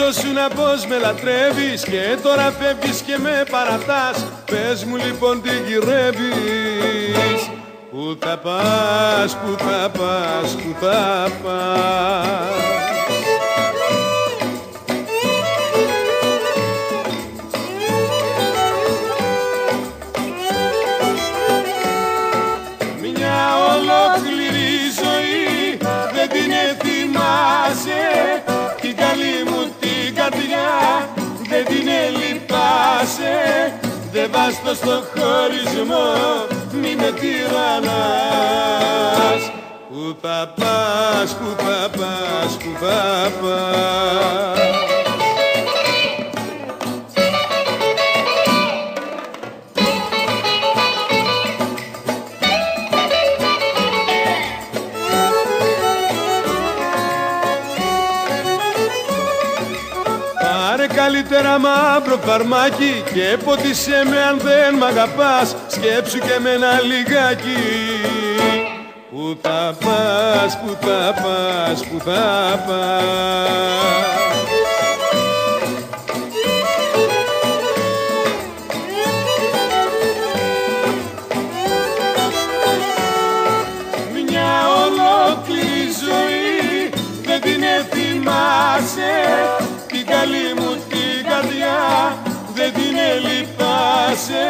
Ήσουνα πως με λατρεύεις και τώρα φεύγεις και με παρατάς. Πες μου λοιπόν τι γυρεύεις. Πού θα πας, πού θα πας, πού θα πας. Μια ολόκληρη ζωή δεν την θυμάσαι. Την καλή μου την καρδιά δεν την ελυπάσαι. Δεν βάστο στο χωρισμό, μη με τυραννάς. Πού θα πας, πού θα πας, πού θα πας. Καλύτερα μαύρο φαρμάκι και ποτίσέ με αν δεν μ' αγαπάς. Σκέψου και εμένα λιγάκι. Πού θα πας, πού θα πας, πού θα πας. Μια ολόκληρη ζωή δεν την θυμάσαι. Την καλή μου την καρδιά δεν την ελυπάσαι.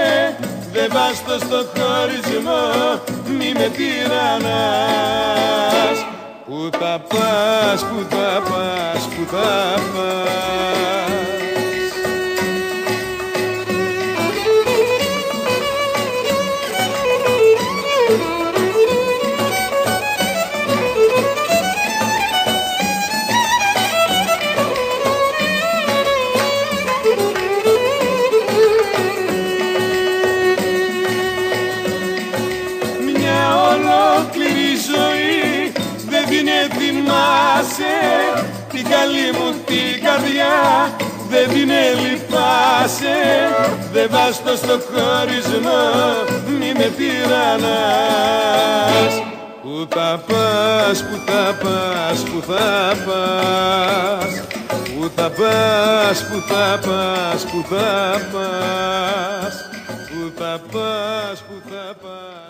Δεν βάστο στο χωρισμό, μη με τυραννάς. Πού θα πας, πού θα πας, πού θα πας. Την καλή μου την καρδιά δεν την ελυπάσαι. Δεν βάστο στο χωρισμό, μη με τυραννάς. Πού θα πας, πού θα πας, πού θα πας. Πού θα πας, πού θα πας, πού θα πας. Πού θα πας, πού θα πας.